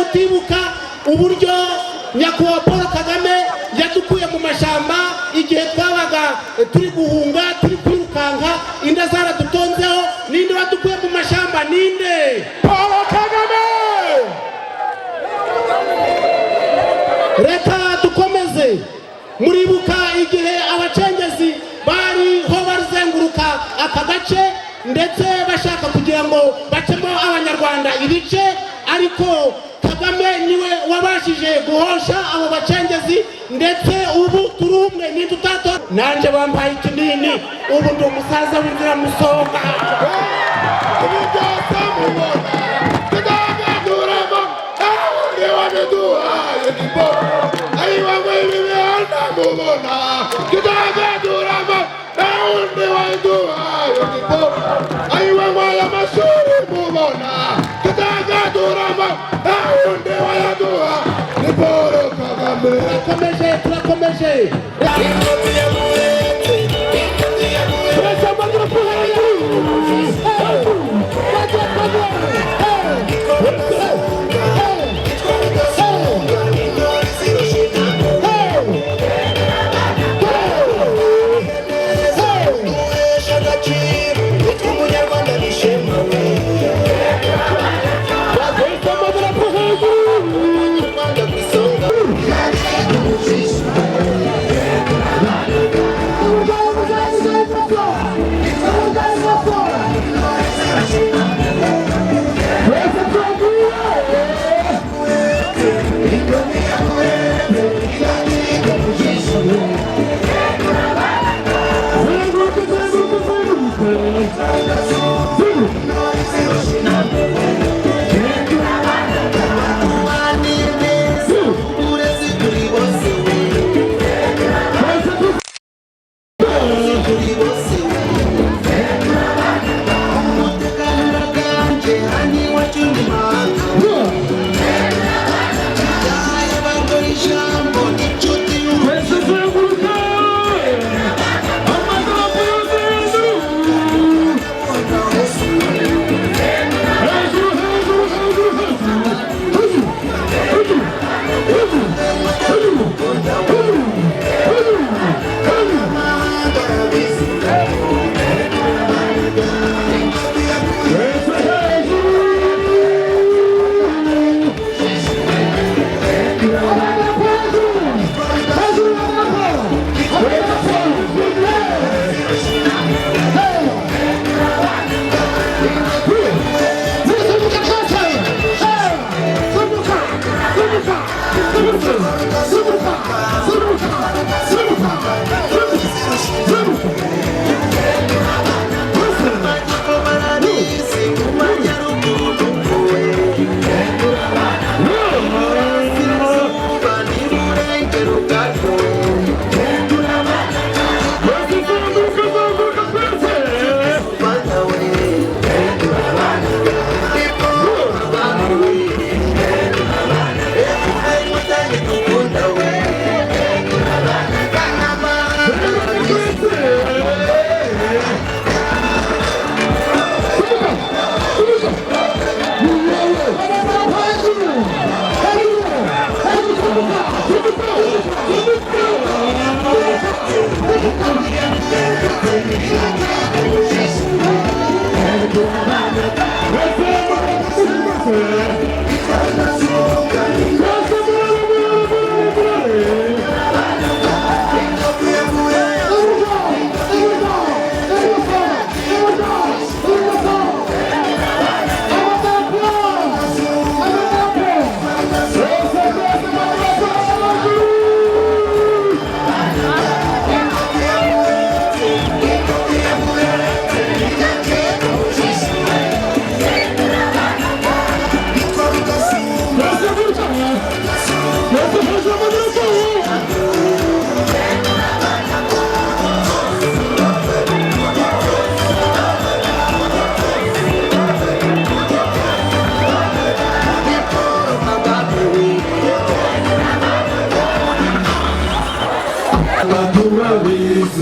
utibuka uburyo nyakubahwa Paul Kagame yadukuye mu mashamba igihe twabaga turi guhunga turi kwirukanka inda zaradutonzeho. Ninde wadukuye mu mashamba? Ninde? Paul Kagame. Reka dukomeze. Muribuka igihe abacengezi bariho bazenguruka aka gace ndetse bashaka kugira ngo bacemo abanyarwanda ibice, ariko Kagame niwe wabashije guhosha abo bacengezi ndetse ubu turi umwe n'indutato. Nanje bambaye ikinini ubu ndi umusaza w'inzira musonga. Turakomeje.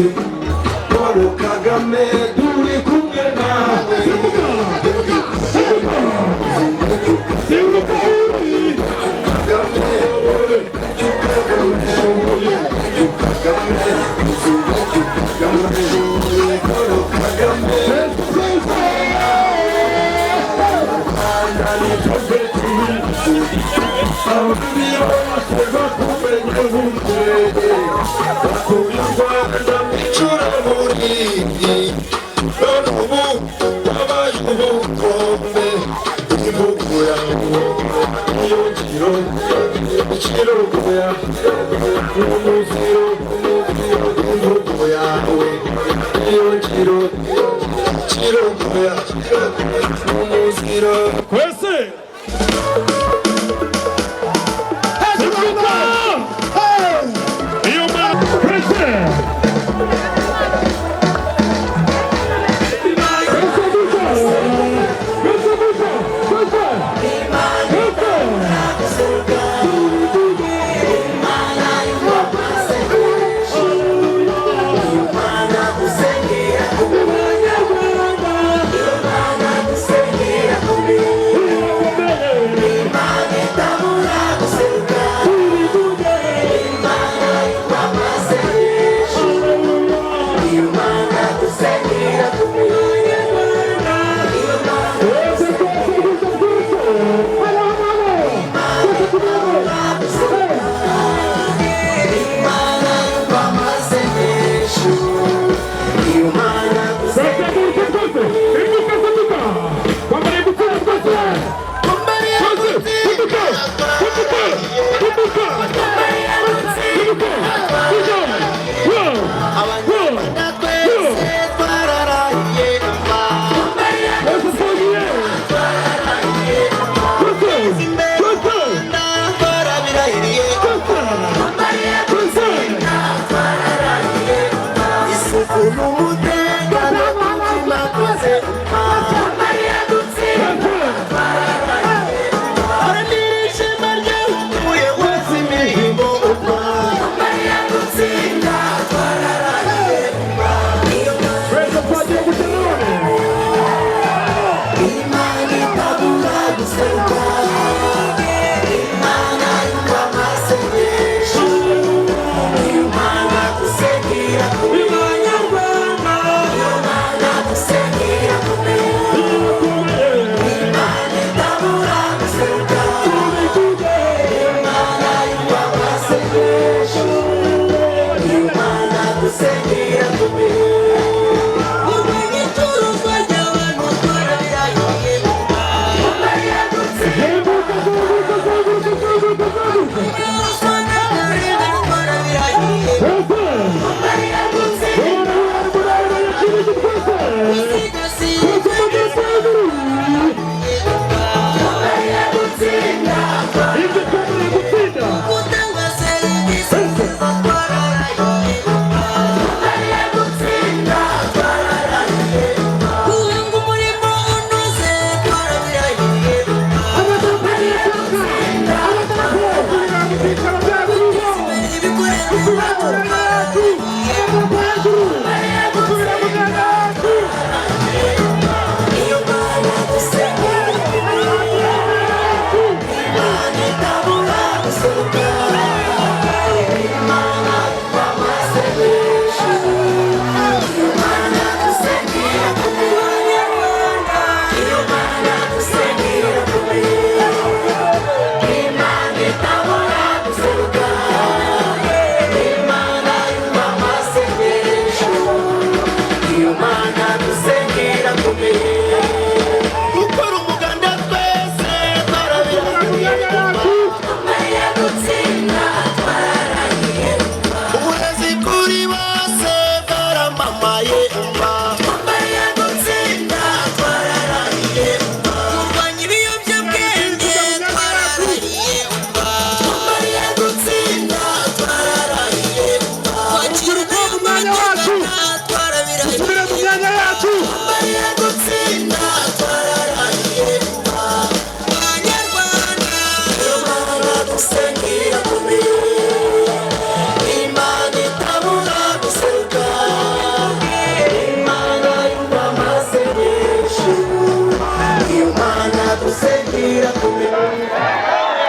Paul Kagame turi kumwe nawe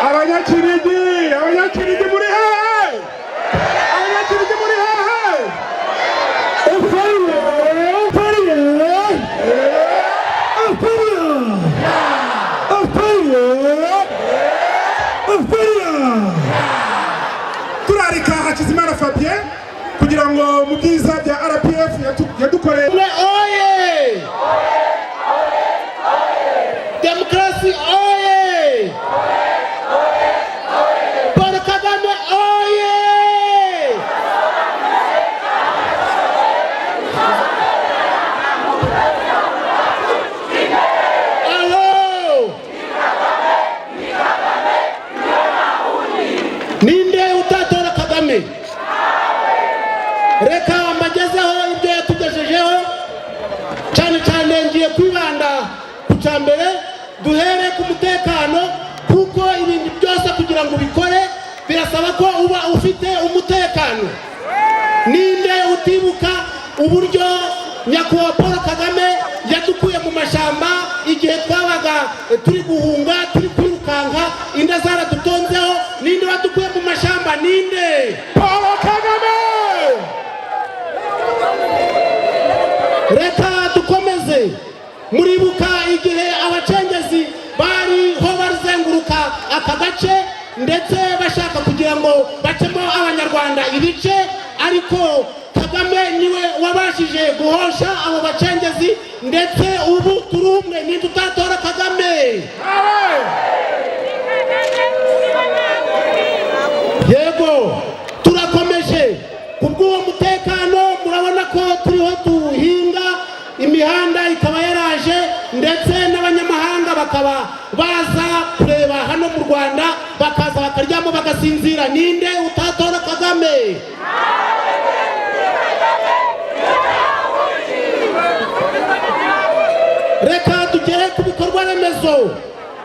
Abanyakinigi muri hehe? Abanyakinigi muri hehe? Turarika Hakizimana Fabien kugira ngo mu byiza bya RPF yadukoreye. Oye! Demokrasi oye! Paul Kagame oye! Ninde utatora Kagame? Reka mbagezeho ibyo yatugejejeho, cyane cyane ngiye kwibanda ku cyambere, duhere ku mutekano, kuko ibintu byose kugira ngo bikore birasaba ko uba ufite umutekano. Ninde utibuka uburyo nyakubahwa Paul Kagame yadukuye mu mashamba igihe twabaga turi guhunga, turi kwirukanka, inda zaradutonzeho? Ninde wadukuye mu mashamba? Ninde? Paul Kagame! Reka dukomeze. Muribuka igihe abacengezi bariho bazenguruka aka gace ndetse bashaka kugira ngo bacemo abanyarwanda ibice, ariko Kagame niwe wabashije guhosha abo bacengezi, ndetse ubu turi umwe. Ninde utatora Kagame? Yego, turakomeje. Kubw'uwo mutekano murabona ko turiho tuhinga, imihanda ikaba yaraje, ndetse n'abanyamahanga bakaba baza kureba hano mu Rwanda, bakaza bakaryamo bagasinzira. Ninde utatora Kagame? Reka tugere ku bikorwa remezo.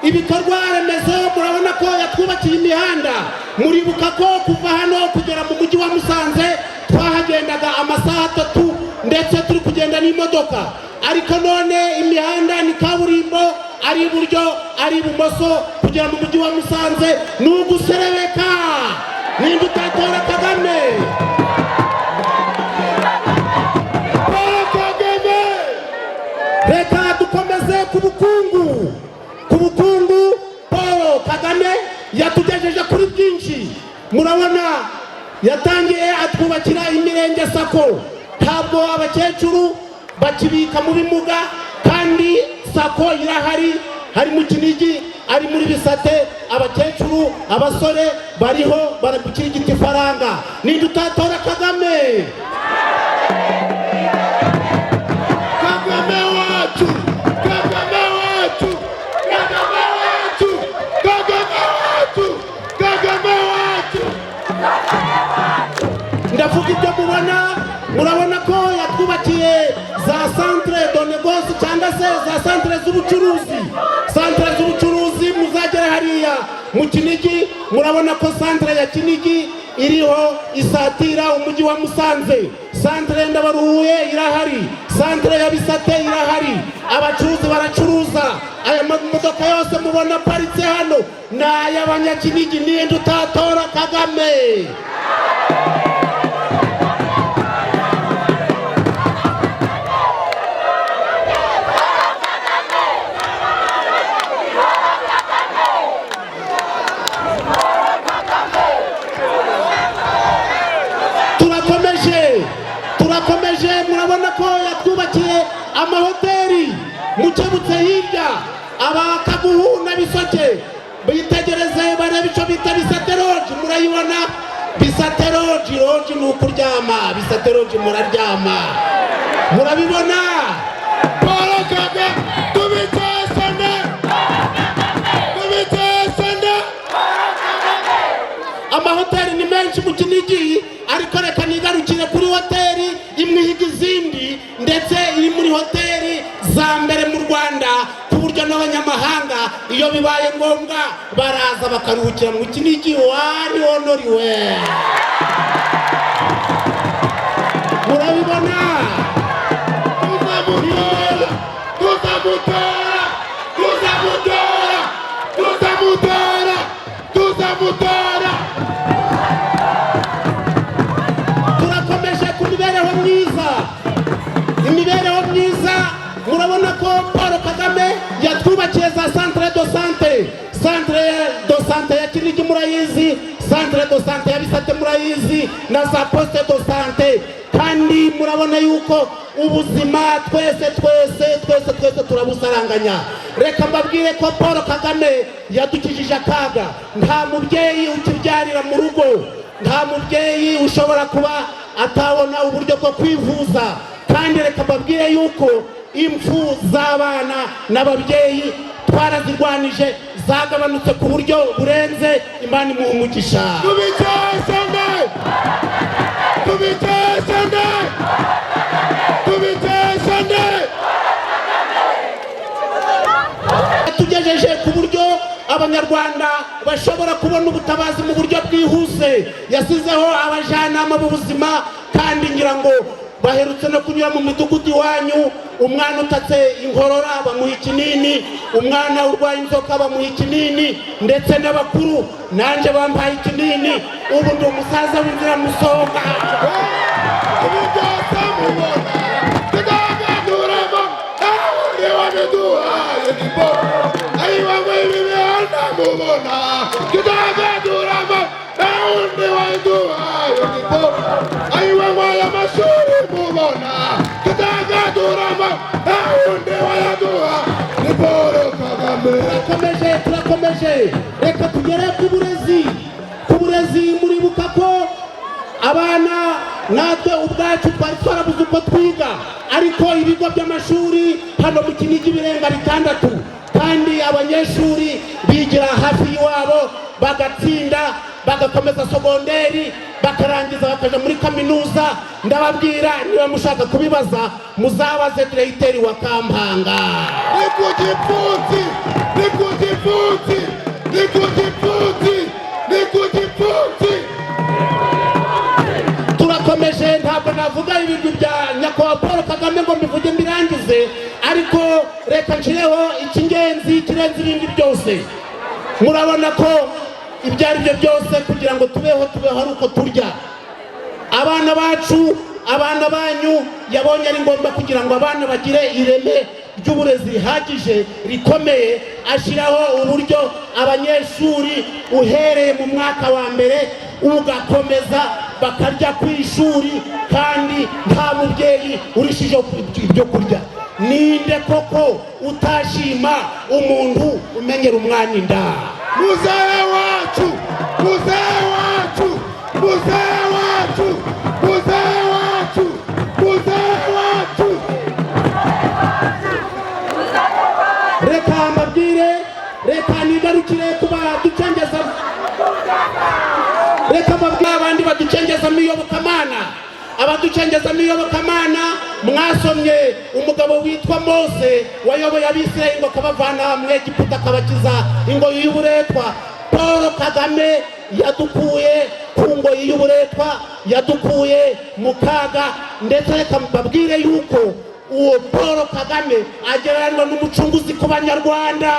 Ibikorwa remezo murabona ko yatwubakiye imihanda. Muribuka ko kuva hano kugera mu mujyi wa Musanze twahagendaga amasaha 3, ndetse turi kugenda n'imodoka, ariko none imihanda ni kaburimbo, ari iburyo ari ibumoso kugera mu mujyi wa Musanze. Ni uguserebeka. Ninde utatora Kagame? Paul Kagame! Reka dukomeze ku bukungu. Paul Kagame yatugejeje kuri byinshi. Murabona yatangiye atwubakira imirenge sako. Ntabwo abakecuru bakibika mu bimuga, kandi sako irahari, hari mu Kinigi, ari muri Bisate. Abakecuru, abasore bariho baragukirigita ifaranga. Ninde utatora Kagame? Kagame wacu! Kagame wacu! Kagame wacu! Kagame wacu! Kagame wacu! Ndavuga ibyo murabona ko yatwubakiye za centre de négoce, cyangwa se za centre z'ubucuruzi. Centre z'ubucuruzi muzagera hariya mu Kinigi, murabona ko centre ya Kinigi iriho isatira umujyi wa Musanze. Centre Ndabaruhuye irahari, centre ya Bisate irahari, abacuruzi baracuruza. Aya modoka yose mubona paritse hano ni ay'abanyakinigi. Ninde utatora Kagame? Turakomeje. Murabona ko yatwubakiye amahoteli. Mukebutse hirya abakaguhu na Bisoke bitegereze barebe icyo bita Bisate Lodge. Murayibona Bisate Lodge? Lodge ni ukuryama. Bisate Lodge muraryama, murabibona. Paul Kagame tubitesane. Amahoteli ni menshi mu Kinigi, ariko reka nigarukire kuri hoteli imwe ihiga izindi, ndetse iri muri hoteli za mbere mu Rwanda, ku buryo n'abanyamahanga iyo bibaye ngombwa baraza bakaruhukira mu Kinigi. Wari honoriwe. Murabibona? de sante ya Bisate murayizi na za poste de sante, kandi murabona yuko ubuzima twese turabusaranganya. Reka mbabwire ko Paul Kagame yadukijije akaga. Nta mubyeyi ukibyarira mu rugo, nta mubyeyi ushobora kuba atabona uburyo bwo kwivuza, kandi reka mbabwire yuko impfu z'abana n'ababyeyi twarazirwanije, zagabanutse ku buryo burenze. Imana imuha umugisha. Tugejeje ku buryo abanyarwanda bashobora kubona ubutabazi mu buryo bwihuse. Yasizeho abajyanama b'ubuzima, kandi ngira ngo baherutse no kunyura mu midugudu iwanyu. Umwana utatse inkorora bamuha ikinini, umwana urwaye inzoka bamuha ikinini, ndetse n'abakuru nanjye bampaye ikinini. Ubu ndi umusaza w'inzira musonga. Turakomeje. Reka tugere ku burezi. Muribuka ko abana natwe ubwacu twari twarabuze uko twiga, ariko ibigo by'amashuri hano mu Kinigi birenga 6, kandi abanyeshuri bigira hafi y'iwabo bagatsinda, bagakomeza sogonderi, bakarangiza bakaja muri kaminuza. Ndababwira, niba mushaka kubibaza muzabaze Diregiteri wa Kampanga. Turakomeje. Ntabwo navuga ibintu bya nyakubahwa Paul Kagame ngo mbivuge mbirangize, ariko reka nshireho icy'ingenzi kirenze ibindi byose. Murabona ko ibyo ari byo byose kugira ngo tubeho ari uko turya. Abana bacu, abana banyu yabonye ari ngombwa kugira ngo abana bagire ireme ry'uburezi rihagije rikomeye, ashyiraho uburyo abanyeshuri uhereye mu mwaka wa mbere ugakomeza bakarya ku ishuri, kandi nta mubyeyi urishije ibyo kurya. Ninde koko utashima umuntu umenyera umwana inda? Muzehe wacu, muzehe wacu, muzehe wacu, muzehe wacu, muzehe wacu. Reka mbabwire, reka nigarukire kuba ducengeza. Reka mbabwire abandi baducengeza mu iyobokamana. Abaducengeza mu iyobokamana, mwasomye umugabo witwa Mose wayoboye Abisirayeli ngo akabavana mu Egiputa akabakiza ingoyi y'uburetwa. Paul Kagame yadukuye ku ngoyi y'uburetwa, yadukuye mu kaga, ndetse reka mbabwire yuko uwo Paul Kagame agereranywa n'umucunguzi ku Banyarwanda.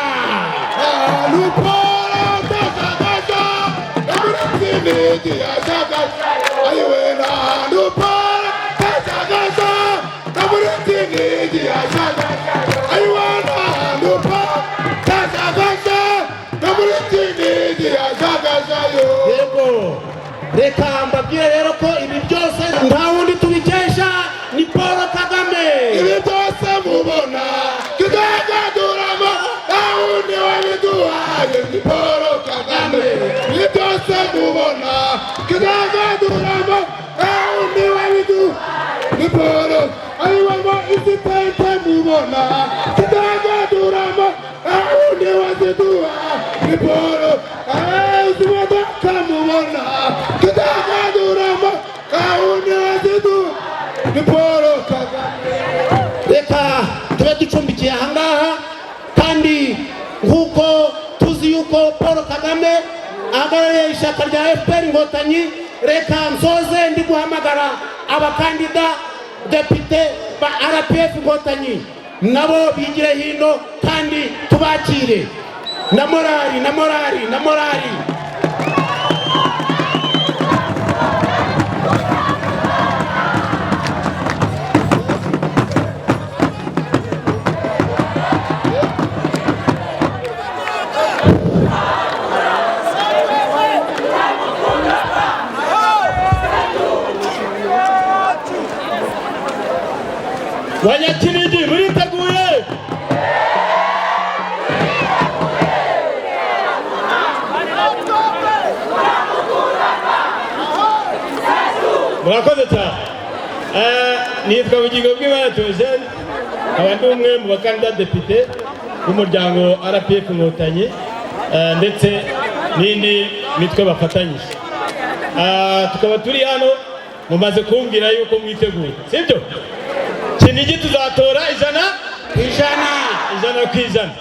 Yego, reka mbabwire rero ko ibi byose nta wundi tubikesha ni Paul Kagame. Ibi byose mubona tudagaduramo, nta wundi wabiduhaye ni Paul Kagame. Ibi byose mubona tudagaduramo, nta wundi wabiduhaye ni Paul. Ayiwamo izitente mubona tudagaduramo, nta wundi waziduhaye ni Paul. Izimodoka mubona tudagaduramo, nta wundi waziduhaye ni Paul Kagame. Reka tube ducumbikiye ahangaha, kandi nk'uko tuzi yuko Paul Kagame ahagarariye ishyaka rya FPR Inkotanyi, reka nsoze ndi guhamagara abakandida depite ba RPF Inkotanyi nabo bigire hino, kandi tubakire na morali. Banyakinigi muriteguye? Murakoze cyane. Nitwa Bugingo bw'Imana Theogene, nkaba ndi umwe mu bakandida depite b'umuryango RPF Inkotanyi ndetse n'indi mitwe bafatanyije. Tukaba turi hano mumaze kumbwira yuko mwiteguye, sibyo? Kinigi tuzatora ijana ku ijana.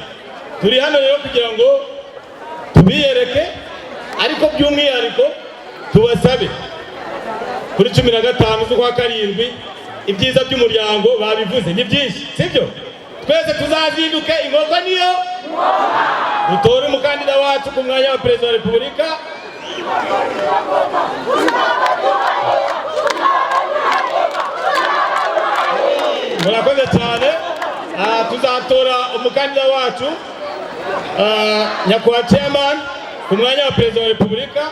Turi hano rero kugira ngo tubiyereke, ariko by'umwihariko tubasabe kuri 15 z'ukwa karindwi ibyiza by'umuryango babivuze ni byinshi, sibyo? Twese tuzazinduke, inkoko niyo dutore umukandida wacu ku mwanya wa perezida wa repubulika. Murakoze cyane. Tuzatora umukandida wacu nyakubahwa chairman ku mwanya wa perezida wa repubulika,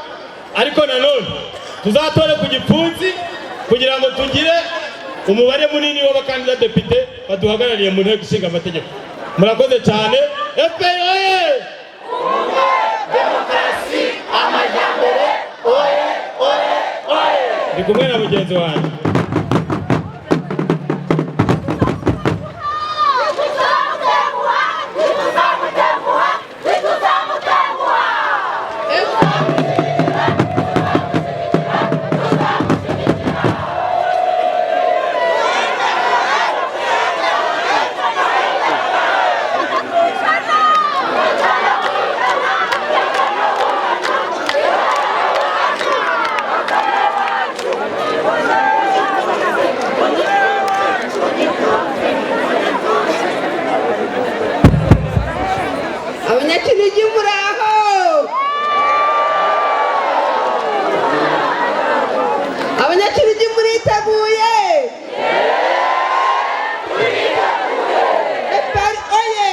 ariko nanone tuzatore ku gipfunsi kugira ngo tugire umubare munini w'abakandida depite baduhagarariye mu nteko ishinga amategeko. Murakoze cyane. FPR oye! Demokarasi amajyambere oye oye oye! Ndi kumwe na mugenzi wanjye. Abanyakinigi muraho! Abanyakinigi muriteguye? FPR oye!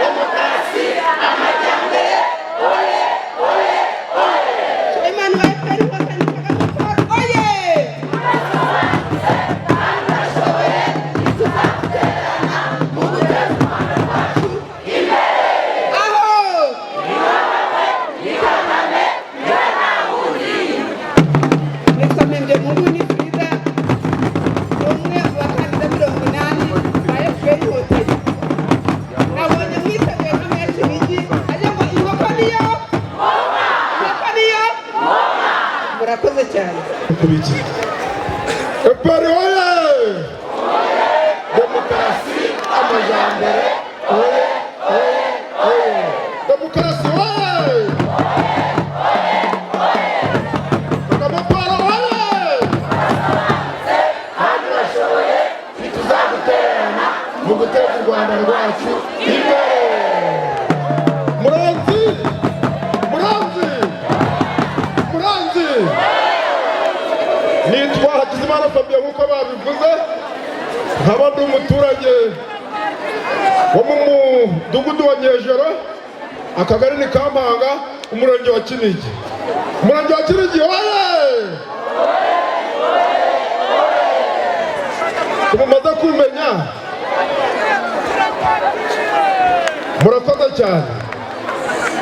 Demokarasi amajyambere oye oye oye! Chairman wa FPR Inkotanyi Kagame Paul oye! Murakoze cyane. FPR oye! Demokarasi amajyambere oye oye oye! Demokarasi oye! Kagame Paul oye! Kandi bashoboye ntituzagutererana mu guteza u Rwanda rwacu imbere. Muranzi! Nitwa Hakizimana Fabien nk'uko babivuze, nkaba ndi umuturage wo mu mudugudu wa Nyejoro, akagari ni Kampanga, umurenge wa Kinigi. Umurenge wa Kinigi oye! Mumaze kumenya, murakoze cyane.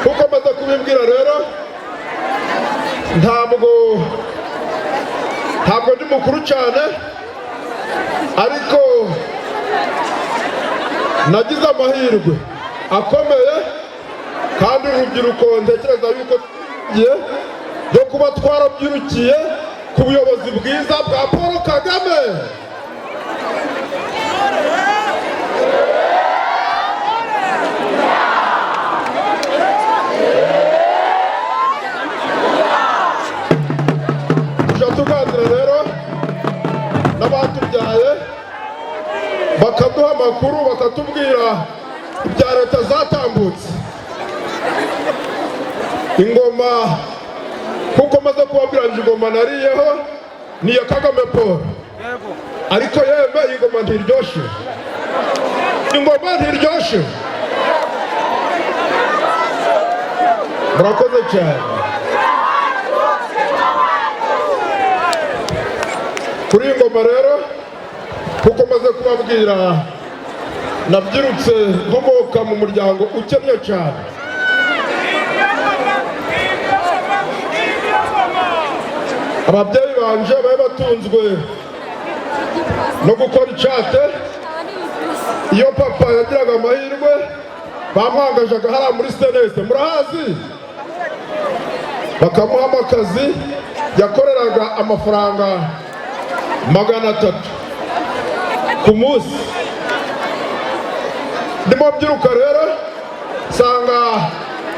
Kuko maze kubimbwira rero, ntabwo ndi mukuru cyane, ariko nagize amahirwe akomeye kandi urubyiruko ntekereza yuko yo kuba twarabyirukiye ku buyobozi bwiza bwa Paul Kagame. Tuganira rero n'abatubyaye bakaduha amakuru, bakatubwira ibya leta zatambutse. Ingoma kuko maze kubabwira ingoma nariyeho ni iya Kagame Paul, ariko yeme ingoma ntiryoshe, ingoma ntiryoshe. Murakoze cyane. Kuri ingoma rero maze kubabwira nabyirutse nkomoka mu muryango ukennye cyane. Ababyeyi banje bari batunzwe no gukora icate. Iyo papa yagiraga amahirwe bamwangajaga hariya muri senese, murahazi, bakamuhamo akazi. Yakoreraga amafaranga 300 ku munsi. Ndimo mbyiruka rero nsanga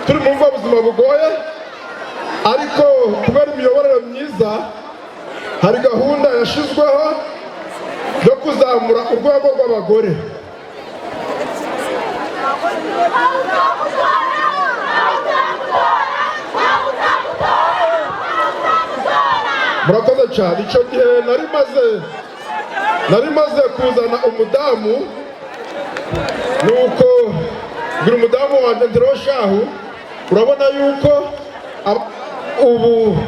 turi mu buzima bugoye, ariko kubera imiyoborere myiza hari gahunda yashizweho yo kuzamura urwego rw'abagore. Murakoze cyane. Icyo gihe nari maze kuzana umudamu, nuko ngira umudamu wanjye Ndero Shahu. Urabona yuko ubu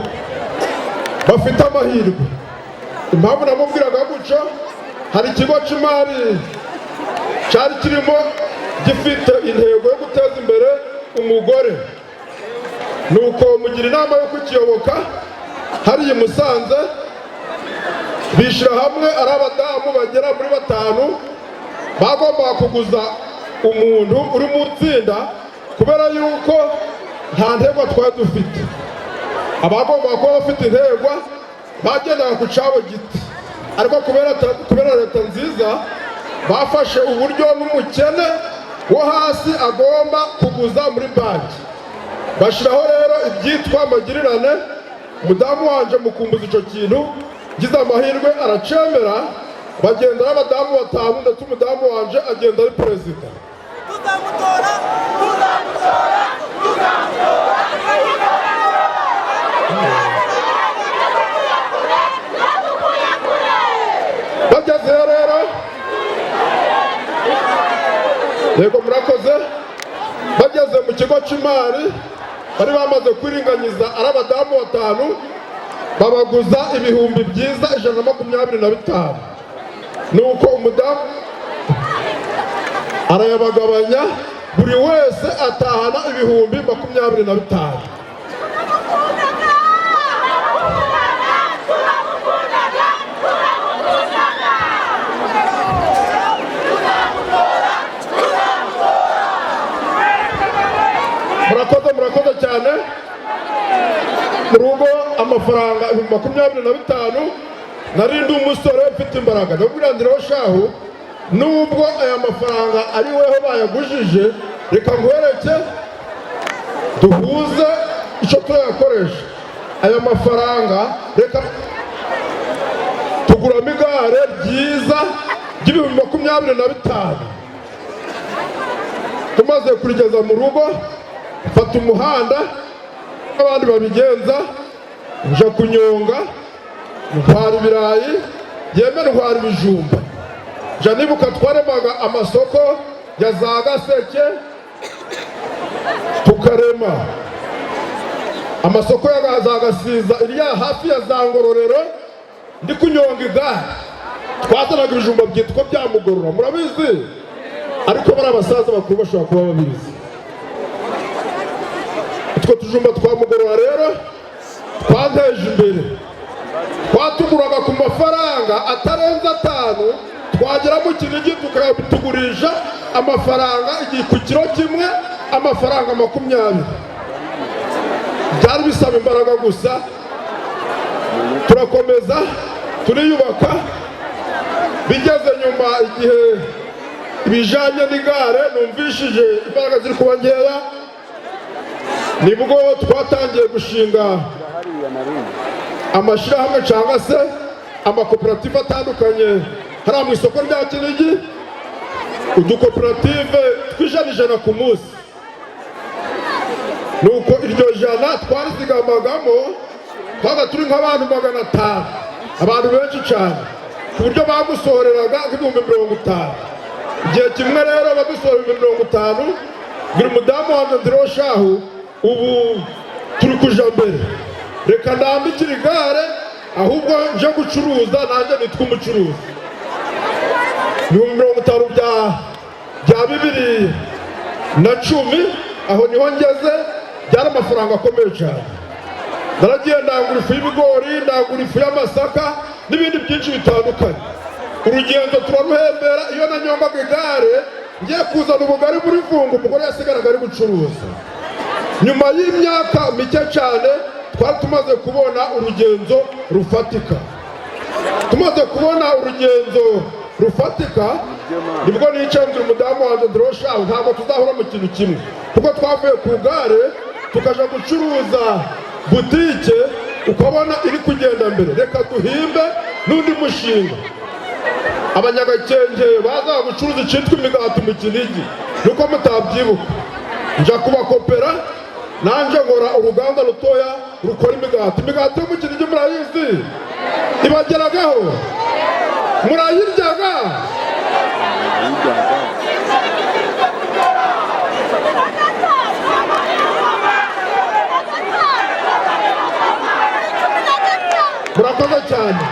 bafite amahirwe. Impamvu namubwiraga gutyo, hari ikigo cy'imari cyari kirimo gifite intego yo guteza imbere umugore, nuko mugira inama yo kukiyoboka. Hariya i Musanze bishyira hamwe ari abadamu bagera muri 5 bagombaga kuguza umuntu uri mu itsinda, kubera yuko nta ntego twari dufite. Abagombaga kuba bafite intego bagendaga ku cyabo giti, ariko kubera leta nziza bafashe uburyo n'umukene wo hasi agomba kuguza muri banki. Bashyiraho rero ibyitwa magirirane. Umudamu wanje mukumbuza icyo kintu, gize amahirwe aracemera, bagenda n'abadamu 5 ndetse umudamu wanje agenda ari perezida. Bageze rero, yego murakoze, bageze mu kigo cy'imari bari bamaze kwiringaniza ari abadamu 5 babaguza ibihumbi byiza 125. Nuko umudamu arayabagabanya, buri wese atahana ibihumbi 25. Murakoze cyane. Mu rugo amafaranga 25. Narindi umusore mfite imbaraga. Ndabwira Ndero Shahu, nubwo aya mafaranga ari weho bayagujije, reka ngwereke duhuze icyo turayakoresha. Aya mafaranga reka tuguramo igare ryiza ry'ibihumbi 25. Tumaze kurigeza mu rugo, fata umuhanda abandi babigenza, nja kunyonga, ntwara ibirayi, yemera ntwara ibijumba. Nja nibuka twaremaga amasoko ya za Gaseke, tukarema amasoko ya za Gasiza iriya hafi ya za Ngororero. Ndi kunyonga igare, twazanaga ibijumba byitwa byamugorora, murabizi, ariko bari abasaza bakuru bashobora kuba babizi. Utwo tujumba twamugorora rero twanteje imbere. Twatuguraga ku mafaranga atarenze 5, twagera mu Kinigi tukabitugurisha amafaranga ku kiro kimwe amafaranga 20. Byari bisaba imbaraga gusa. Turakomeza turiyubaka. Bigeze nyuma igihe ibijanye n'igare numvishije imbaraga ziri kuba nkeya, nibwo twatangiye gushinga amashyirahamwe cyangwa se amakoperative atandukanye hariya mu isoko rya Kinigi. Udukoperative tw'ijana ku munsi. Nuko iryo jana twarizigamagamo, twaga turi nk'abantu 500, abantu benshi cyane, ku buryo bagusohoreraga nk'ibihumbi 50. Igihe kimwe rero badusohora ibihumbi 50, ngira umudamu wanjye Ndero Shahu, ubu turi kuja mbere, reka ndambikire igare ahubwo nje gucuruza, nanjye nitwa umucuruzi. ibihumbi 50 bya 2010, aho niho ngeze. Byari amafaranga akomeye cyane. Naragiye ndagura ifu y'ibigori, ndagura ifu y'amasaka n'ibindi byinshi bitandukanye. Urugendo turaruhembera. Iyo nanyombaga igare ngiye kuzana ubugari muri Vungu, umugore yasigaraga ari gucuruza. Nyuma y'imyaka mike cyane twari tumaze kubona urugendo rufatika. Tumaze kubona urugendo rufatika, nibwo nicanze umudamu wanjye Drosha, ntabwo tuzahura mu kintu kimwe, kuko twavuye ku gare tukaja gucuruza butike, ukabona iri kugenda mbere. Reka duhimbe n'undi mushinga. Abanyagakenge baza gucuruza icyitwa imigati mu Kinigi, nuko mutabyibuka. Nja kubakopera, nanje nkora uruganda rutoya rukora imigati. Imigati yo mu Kinigi murayizi? Ibageragaho? Murayiryaga? Murakoze cyane.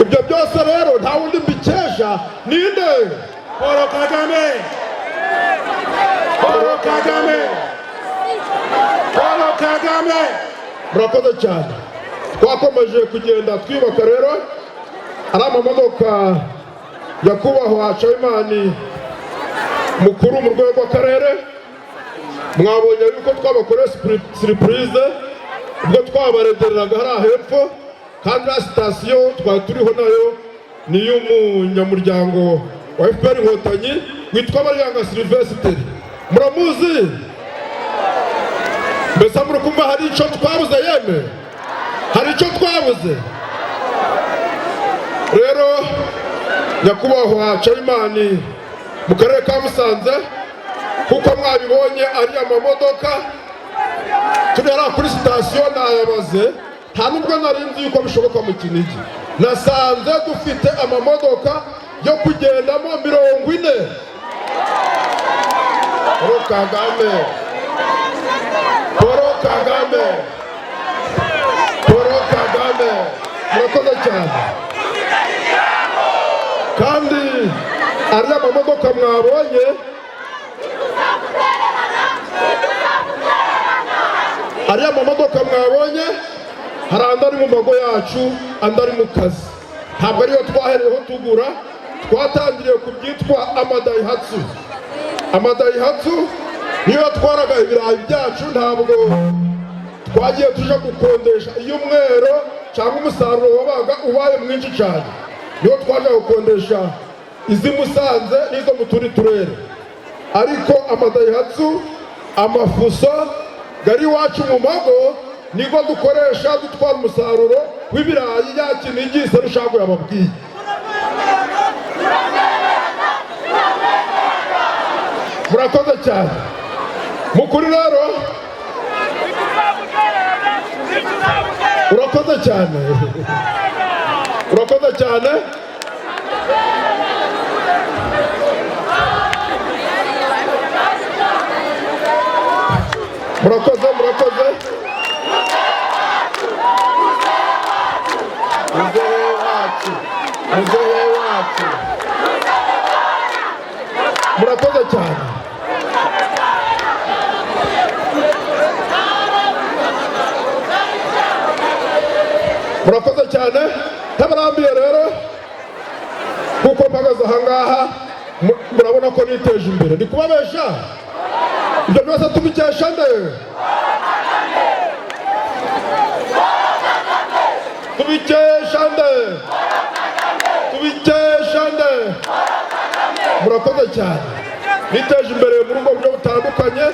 Ibyo byose rero nta wundi mbikesha, ninde? Paul Kagame. Paul Kagame. Paul Kagame. Murakoze cyane. Twakomeje kugenda twibaka rero, ari amamodoka nyakubahwa Nsabimana mukuru mu rwego rw'akarere. Mwabonye yuko twabakoreye surprise ubwo twabaregereraga hariya hepfo, kandi na sitasiyo twari turiho nayo ni iy'umunyamuryango wa FPR Inkotanyi witwa Bariyanga Sylvestre. Muramuzi? Mbese muri kumva hari icyo twabuze? Yeme, hari icyo twabuze. Rero nyakubahwa Nsabimana mu karere ka Musanze, kuko mwabibonye ari amamodoka turi hariya kuri sitasiyo nayabaze, nta nubwo nari nzi yuko bishoboka mu Kinigi. Nasanze dufite amamodoka yo kugendamo 40. Paul Kagame, Paul Kagame, Paul Kagame. Murakoze cyane. Kandi ariya mamodoka mwabonye, ariya mamodoka mwabonye, hari andi ari mu mago yacu, andi ari mu kazi. Ntabwo ariyo twahereyeho tugura. Twatangiriye ku byitwa Amadayihatsu. Amadayihatsu niyo yatwaraga ibirayi byacu. Ntabwo twagiye tuje gukondesha iyo umwero cyangwa umusaruro wabaga ubaye mwinshi cyane, niyo twaje gukondesha izi Musanze n'izo mu tundi turere. Ariko Amadayihatsu, amafuso gari iwacu mu mago niko dukoresha dutwara umusaruro w'ibirayi ya Kinigi Serushago yababwiye. Murakoze cyane. Mukuri rero, urakoze cyane. Urakoze cyane. Murakoze, murakoze. Muzehe wacu, muzehe wacu. Murakoze cyane. Murakoze cyane. Tabarambiye rero, kuko mpagaze ahangaha murabona ko niteje imbere. Ndi kubabesha? Ibyo byose tubikesha nde? Tubikesha nde? Tubikesha nde? Murakoze cyane. Niteje imbere muri ubwo buryo butandukanye,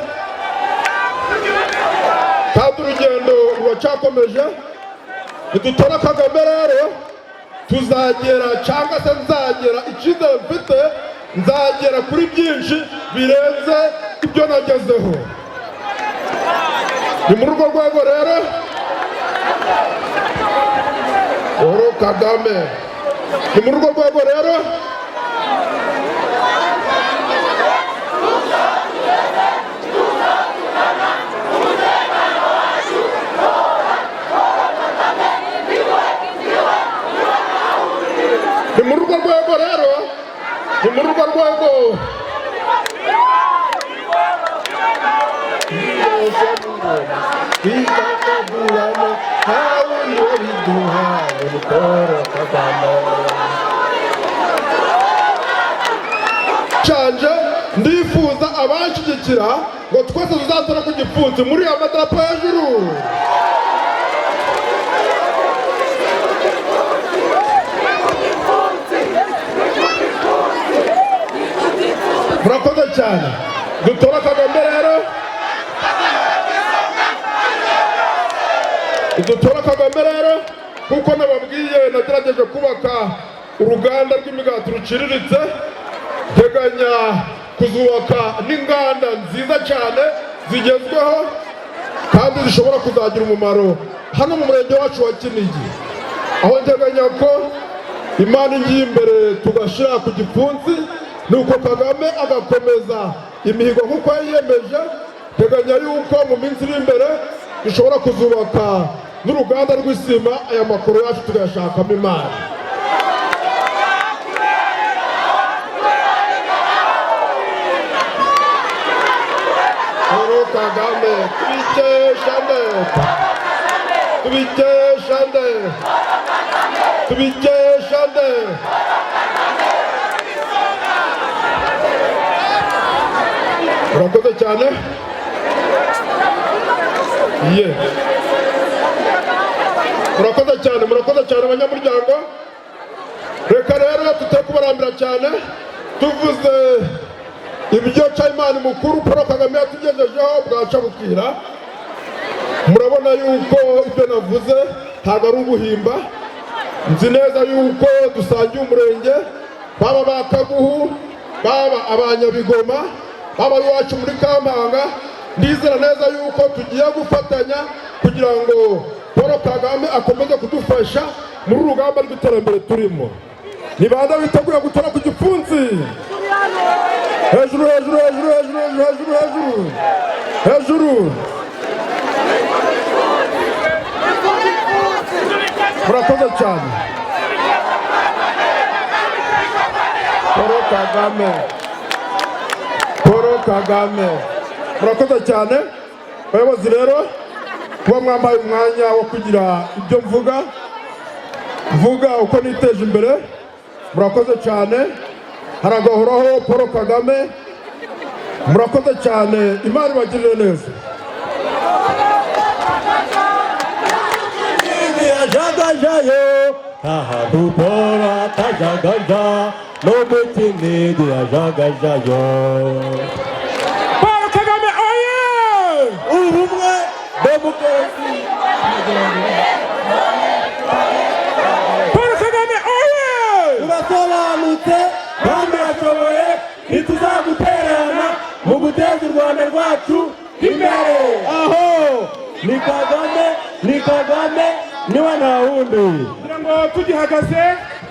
kandi urugendo ruracyakomeje. Nidutora Kagame rero tuzagera, cyangwa se nzagera, icyizere mfite nzagera kuri byinshi birenze ibyo nagezeho. Ni muri urwo rwego rero Paul Kagame, ni muri urwo rwego rero twidagaduramo nta wundi wabiduhaye ni Paul Kagame. Canje ndifuza abanshyigikira ngo twese tuzatora ku gipfunsi muri amadarapo hejuru. Murakoze cyane. Dutora Kagame rero. Dutora Kagame rero kuko nababwiye nagerageje kubaka uruganda rw'imigati ruciriritse, teganya kuzubaka n'inganda nziza cyane zigezweho kandi zishobora kuzagira umumaro hano mu murenge wacu wa Kinigi, aho nteganya ko Imana igiye imbere tugashyira ku gipfunsi nuko Kagame agakomeza imihigo nk'uko yiyemeje. Teganya yuko mu minsi iri imbere dushobora kuzubaka n'uruganda rw'isima, aya makuru yacu tugashakamo imari. Paul Kagame tubikesha leta, tubikesha leta, tubikesha leta. Murakoze cyane. Murakoze cyane abanyamuryango. Reka rero tutekubarambira cyane tuvuze ibyo Chairman mukuru Paul Kagame yatugejejeho bwaca bukira. Murabona yuko ibyo navuze ntabwo ari ubuhimba. Nzi neza yuko dusangiye umurenge, baba bakaguhu, baba abanyabigoma, baba iwacu muri Kampanga. Ndizera neza yuko tugiye gufatanya kugira ngo Paul Kagame akomeze kudufasha muri urugamba rw'iterambere turimo. Ni bande biteguye gutora ku gipfunsi? Hejuru, hejuru, hejuru, hejuru, hejuru, hejuru, hejuru. Murakoze cyane. Paul Kagame, Paul Kagame. Murakoze cyane. Bayobozi rero kuba mwambaye umwanya wo kugira ibyo mvuga uko niteje imbere. Murakoze cyane. Haragahoraho Paul Kagame. Murakoze cyane. Imana ibagirire neza. Yajagajayo ahantu Paul atajagaja no mu Kinigi yajagajayo. Paul Kagame oye! Ubumwe demokarasi. Paul Kagame oye! Urasobanutse kandi urashoboye, ntituzagutererana mu guteza u Rwanda rwacu imbere. Aho ni Kagame niwe nta wundi. Kugira ngo tugihagaze